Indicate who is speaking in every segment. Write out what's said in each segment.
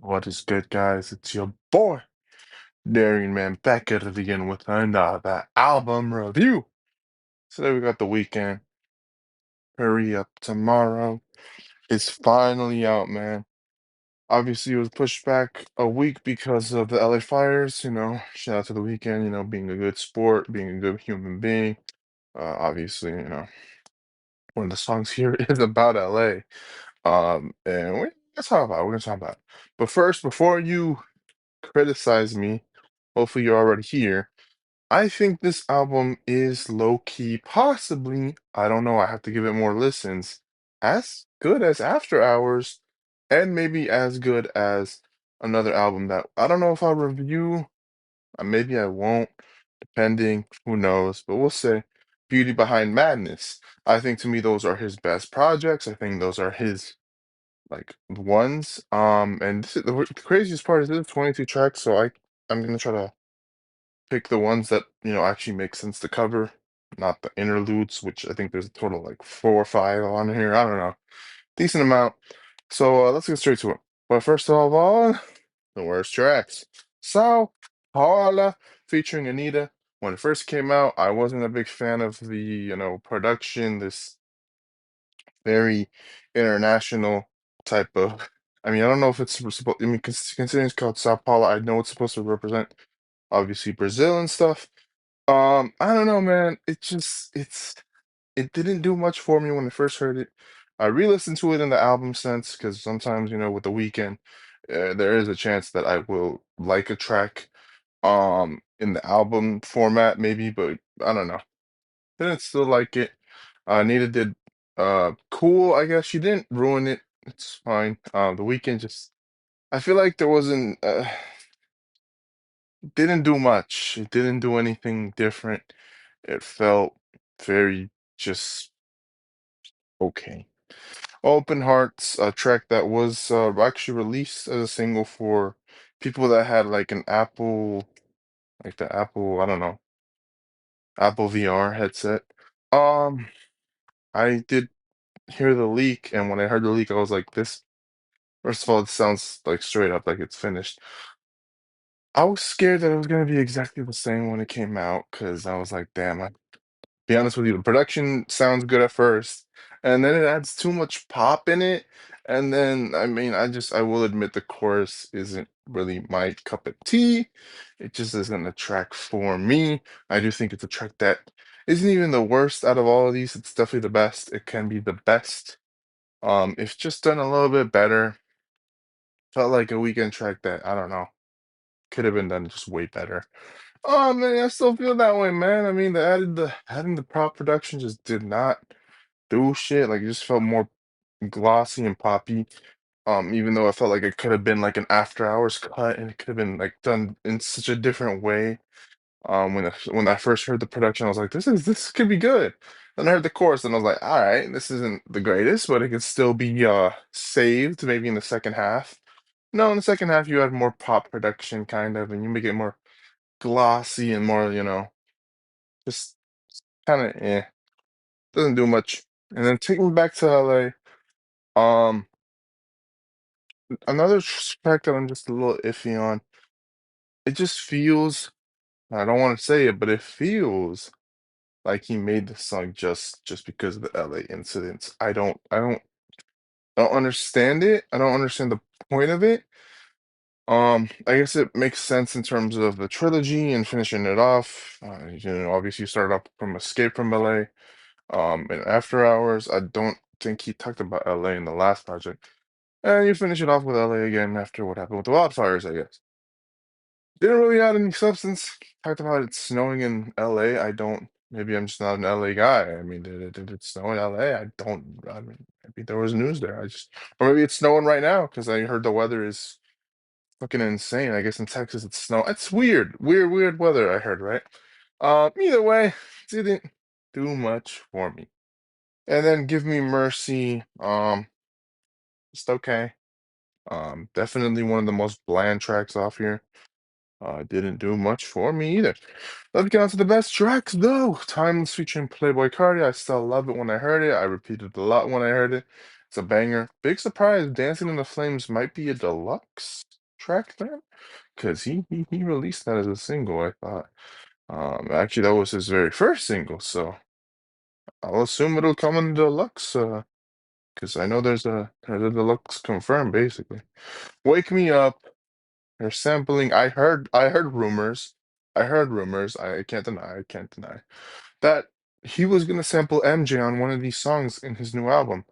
Speaker 1: What is good, guys? It's your boy, Darian Man, back at it again with another album review. Today we got The Weeknd. Hurry Up Tomorrow. It's finally out, man. Obviously, it was pushed back a week because of the LA fires. Shout out to The Weeknd, being a good sport, being a good human being. Obviously, one of the songs here is about LA. And we're gonna talk about it. But first, before you criticize me, hopefully you're already here. I think this album is low key, possibly, I don't know, I have to give it more listens, as good as After Hours, and maybe as good as another album that I don't know if I'll review, maybe I won't, depending, who knows, but we'll say Beauty Behind Madness. I think to me those are his best projects. I think those are his like ones. And the craziest part is this 22 tracks, so I'm gonna try to pick the ones that, actually make sense to cover, not the interludes, which I think there's a total of like 4 or 5 on here. I don't know. Decent amount. So let's get straight to it. But first of all, the worst tracks. So, Paula featuring Anita. When it first came out, I wasn't a big fan of the, production, this very international type of. I mean, I don't know if it's supposed. I mean, considering it's called Sao Paulo, I know it's supposed to represent obviously Brazil and stuff. I don't know, man. It didn't do much for me when I first heard it. I re-listened to it in the album sense because sometimes, with the weekend, there is a chance that I will like a track in the album format maybe, but I don't know. Didn't still like it. Nita did cool, I guess. She didn't ruin it. It's fine. The weekend just I feel like there wasn't didn't do much. It didn't do anything different. It felt very just okay. Open Hearts, a track that was actually released as a single for people that had like an Apple, like the Apple, I don't know, Apple VR headset. Um, I did hear the leak, and when I heard the leak, I was like, this, first of all, it sounds like straight up like it's finished. I was scared that it was gonna be exactly the same when it came out, because I was like, damn, be honest with you, the production sounds good at first, and then it adds too much pop in it. And then, I mean, I will admit the chorus isn't really my cup of tea. It just isn't a track for me. I do think it's a track that isn't even the worst out of all of these. It's definitely the best. It can be the best. If just done a little bit better, felt like a weekend track that I don't know could have been done just way better. Oh man, I still feel that way, man. I mean, the adding the prop production just did not do shit. Like it just felt more glossy and poppy. Even though I felt like it could have been like an after hours cut and it could have been like done in such a different way. When I first heard the production, I was like, this could be good. Then I heard the chorus and I was like, all right, this isn't the greatest, but it could still be saved maybe in the second half. No, in the second half you had more pop production kind of, and you make it more glossy and more, just kind of doesn't do much. And then take me back to LA. Another track that I'm just a little iffy on. It just feels, I don't want to say it, but it feels like he made the song just because of the LA incidents. I don't understand it. I don't understand the point of it. I guess it makes sense in terms of the trilogy and finishing it off. Obviously you started off from Escape from LA. And After Hours, I don't think he talked about LA in the last project. And you finish it off with LA again after what happened with the wildfires, I guess. Didn't really add any substance. Talked about it snowing in LA. I don't, maybe I'm just not an LA guy. I mean, did it snow in LA? I mean, maybe there was news there. Or maybe it's snowing right now because I heard the weather is fucking insane. I guess in Texas it's snow. It's weird, weird weather, I heard, right? Either way, didn't do much for me. And then Give Me Mercy, just okay. Definitely one of the most bland tracks off here. Didn't do much for me either. Let's get on to the best tracks though. Timeless featuring Playboy Cardi. I still love it when I heard it. I repeated it a lot when I heard it. It's a banger. Big surprise, Dancing in the Flames might be a deluxe track then, because he released that as a single, I thought. Actually, that was his very first single, so I'll assume it'll come in deluxe, because I know there's a deluxe confirmed, basically. Wake Me Up, they're sampling. I heard rumors. I heard rumors. I can't deny that he was gonna sample MJ on one of these songs in his new album.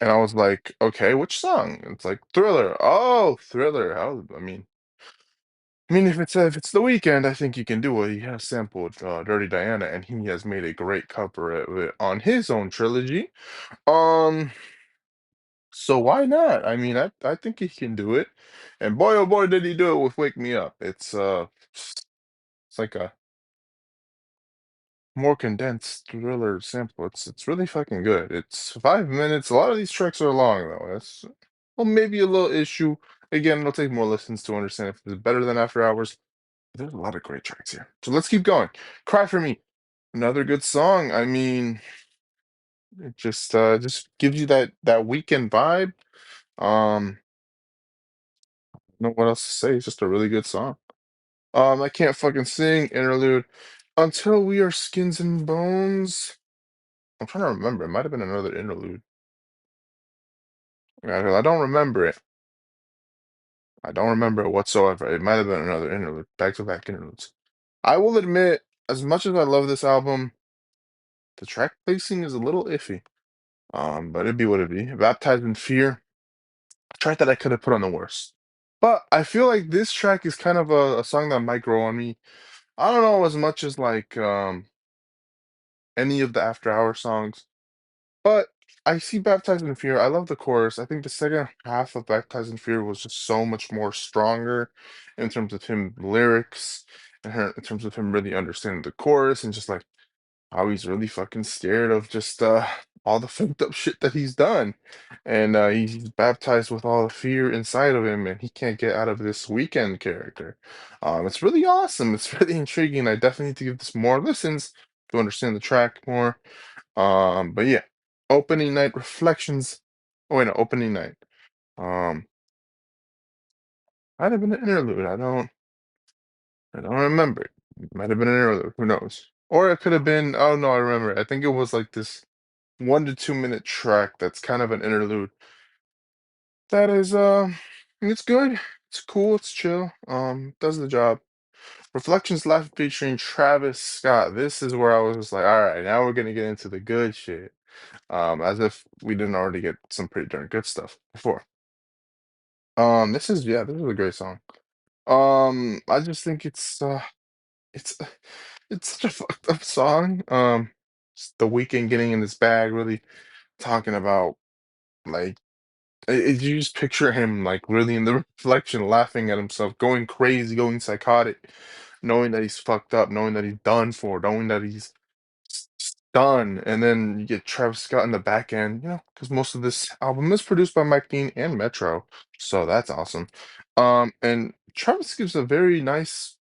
Speaker 1: And I was like, okay, which song? It's like Thriller. Oh, Thriller. I mean, if it's The Weeknd, I think you can do it. He has sampled Dirty Diana, and he has made a great cover of it on his own trilogy. Um, so why not? I mean, I think he can do it. And boy, oh boy, did he do it with Wake Me Up. It's like a more condensed Thriller sample. It's really fucking good. It's 5 minutes. A lot of these tracks are long though. That's well, maybe a little issue. Again, it'll take more listens to understand if it's better than After Hours. There's a lot of great tracks here. So let's keep going. Cry for Me, another good song. I mean, it just gives you that weekend vibe. Um, I don't know what else to say. It's just a really good song. I Can't Fucking Sing interlude. Until We Are Skins and Bones. I'm trying to remember. It might have been another interlude. Yeah, 'cause I don't remember it. I don't remember it whatsoever. It might have been another interlude, back-to-back interludes. I will admit, as much as I love this album, the track placing is a little iffy. But it'd be what it be. Baptized in Fear, a track that I could have put on the worst. But I feel like this track is kind of a song that might grow on me. I don't know as much as like any of the After Hour songs. But I see Baptized in Fear. I love the chorus. I think the second half of Baptized in Fear was just so much more stronger in terms of him lyrics and in terms of him really understanding the chorus and just like how he's really fucking scared of just all the fucked up shit that he's done. And he's baptized with all the fear inside of him and he can't get out of this weekend character. It's really awesome. It's really intriguing. I definitely need to give this more listens to understand the track more. But yeah, opening night reflections. Oh wait, no, opening night. Um, might have been an interlude. I don't remember. It might have been an interlude. Who knows? Or it could have been. Oh no, I remember. I think it was like this 1 to 2 minute track that's kind of an interlude. That is, it's good. It's cool. It's chill. Does the job. Reflections Live featuring Travis Scott. This is where I was just like, all right, now we're gonna get into the good shit. As if we didn't already get some pretty darn good stuff before. This is a great song. I just think it's it's such a fucked up song. The Weeknd getting in this bag, really talking about like you just picture him like really in the reflection, laughing at himself, going crazy, going psychotic, knowing that he's fucked up, knowing that he's done for, knowing that he's done, and then you get Travis Scott in the back end, because most of this album is produced by Mike Dean and Metro, so that's awesome. And Travis gives a very nice,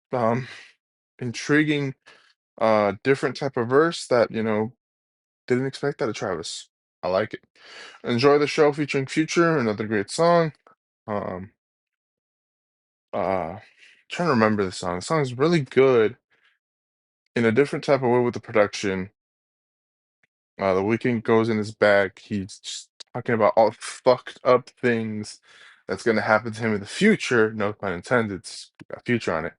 Speaker 1: intriguing, different type of verse that, didn't expect out of Travis. I like it. Enjoy the Show featuring Future, another great song. Um, trying to remember the song. The song is really good in a different type of way with the production. The Weeknd goes in his bag. He's just talking about all fucked up things that's gonna happen to him in the future. No pun intended. It's got future on it.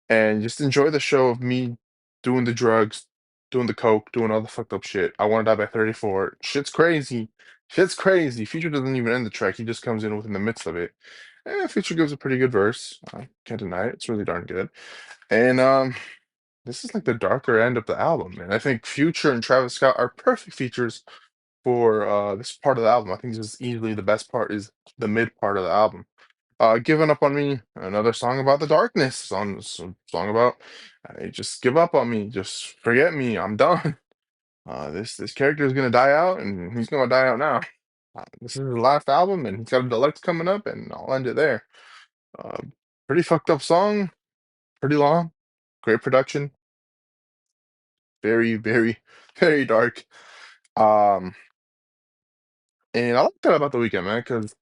Speaker 1: And just enjoy the show of me doing the drugs, doing the coke, doing all the fucked up shit. I want to die by 34. Shit's crazy. Shit's crazy. Future doesn't even end the track. He just comes in within the midst of it. And Future gives a pretty good verse. I can't deny it. It's really darn good. And this is like the darker end of the album, and I think Future and Travis Scott are perfect features for this part of the album. I think this is easily the best part is the mid part of the album. Giving Up on Me, another song about the darkness, song about just give up on me, just forget me, I'm done. This character is gonna die out, and he's gonna die out now. This is his last album, and he's got a deluxe coming up, and I'll end it there. Uh, Pretty fucked up song, pretty long, great production, very, very, very dark. Um, And I like that about the weekend, man, because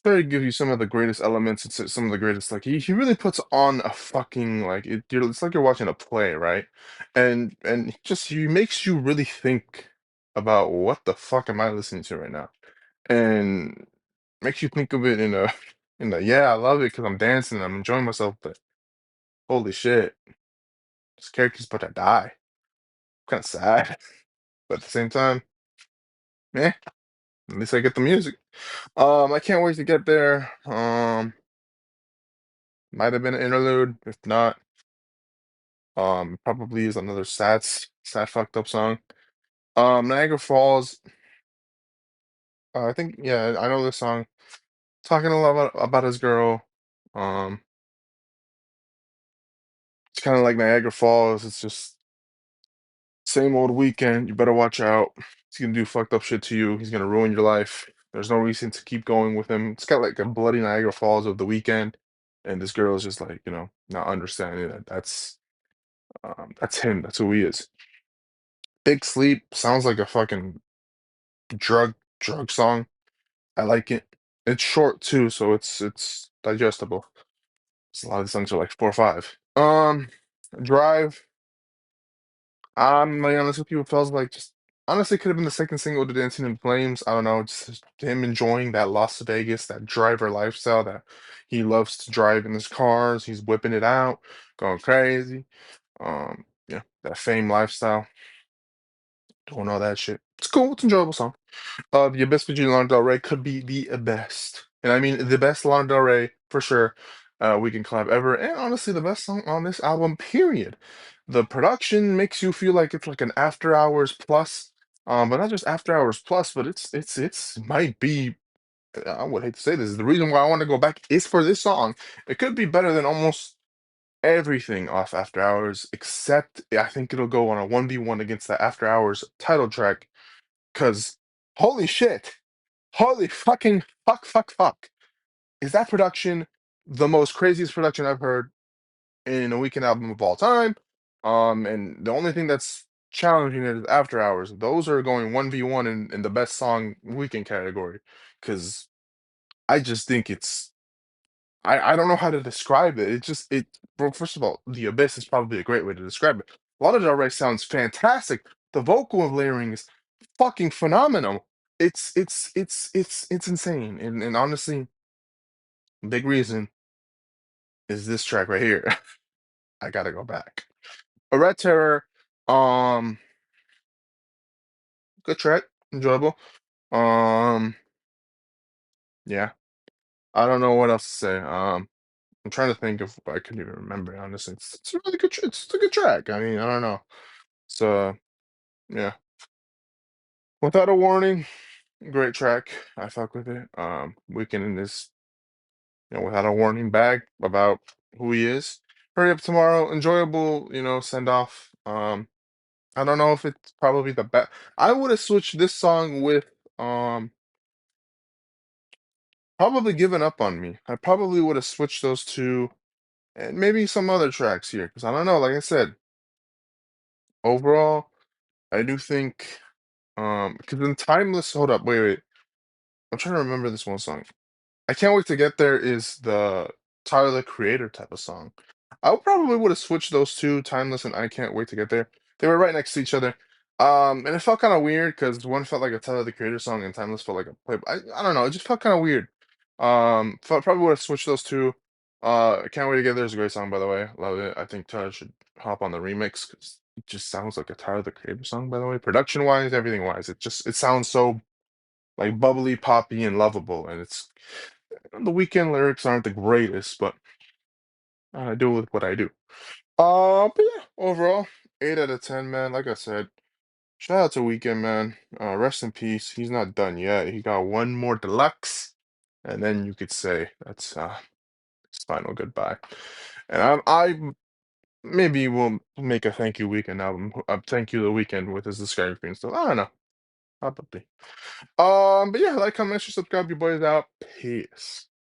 Speaker 1: sure he gives you some of the greatest elements, it's some of the greatest like he really puts on a fucking like it's like you're watching a play, right? And he makes you really think about what the fuck am I listening to right now? And makes you think of it in a in a yeah, I love it because I'm dancing, I'm enjoying myself, but holy shit, this character's about to die. Kind of sad, but at the same time, eh, at least I get the music. I can't wait to get there. Might have been an interlude. If not, probably is another sad fucked up song. Niagara Falls. I think yeah, I know this song. Talking a lot about his girl. Um, it's kind of like Niagara Falls. It's just same old weekend. You better watch out. He's gonna do fucked up shit to you. He's gonna ruin your life. There's no reason to keep going with him. It's got like a bloody Niagara Falls of the weekend, and this girl is just like not understanding that that's him. That's who he is. Big Sleep sounds like a fucking drug song. I like it. It's short too, so it's digestible. So a lot of these songs are like 4 or 5. Drive. I'm gonna be honest with you, it feels like just honestly could have been the second single to Dancing in Flames. I don't know, just him enjoying that Las Vegas, that driver lifestyle that he loves to drive in his cars. He's whipping it out, going crazy. Yeah, that fame lifestyle, doing all that shit. It's cool. It's an enjoyable song. The Abyss featuring Lana Del Rey could be the best. And I mean the best Lana Del Rey for sure. Weekend collab ever, and honestly the best song on this album, period. The production makes you feel like it's like an After Hours plus, but not just After Hours plus, but it's might be. I would hate to say this. The reason why I want to go back is for this song. It could be better than almost everything off After Hours, except I think it'll go on a 1v1 against the After Hours title track. Cause holy shit. Holy fucking fuck. Is that production the most craziest production I've heard in a Weekend album of all time? And the only thing that's challenging it is After Hours. Those are going 1v1 in the best song Weekend category. Cause I just think I don't know how to describe it. Well, first of all, The Abyss is probably a great way to describe it. Lana Del Rey sounds fantastic. The vocal layering is fucking phenomenal. It's insane. And honestly, big reason is this track right here. I gotta go back. A Red Terror, um, good track, enjoyable. Um, yeah, I don't know what else to say. I'm trying to think of what I couldn't even remember. Honestly, it's a really good. It's a good track. I mean, I don't know. So yeah, Without a Warning, great track. I fuck with it. Weekend in this, Without a Warning bag about who he is. Hurry Up Tomorrow, enjoyable. Send off. I don't know if it's probably the best. I would have switched this song with probably Given Up on Me. I probably would have switched those two and maybe some other tracks here because I don't know. Like I said, overall, I do think because in Timeless, hold up, wait. I'm trying to remember this one song. I Can't Wait to Get There is the Tyler the Creator type of song. I probably would have switched those two, Timeless and I Can't Wait to Get There. They were right next to each other. And it felt kind of weird because one felt like a Tyler the Creator song and Timeless felt like a play. I don't know, it just felt kind of weird. Probably would have switched those two. Can't Wait to Get There is a great song, by the way. Love it. I think Tyler should hop on the remix because it just sounds like a Tyler the Creator song, by the way. Production wise, everything wise, it sounds so like bubbly, poppy, and lovable. And the Weekend lyrics aren't the greatest, but I do with what I do. But yeah, overall, 8 out of 10, man. Like I said, shout out to Weekend, man. Rest in peace. He's not done yet. He got one more deluxe, and then you could say that's his final goodbye. And I maybe will make a thank you Weekend album. Thank you the Weekend with his discography and stuff. I don't know, probably. But yeah, like, comment, share, subscribe. Your boys out. Peace.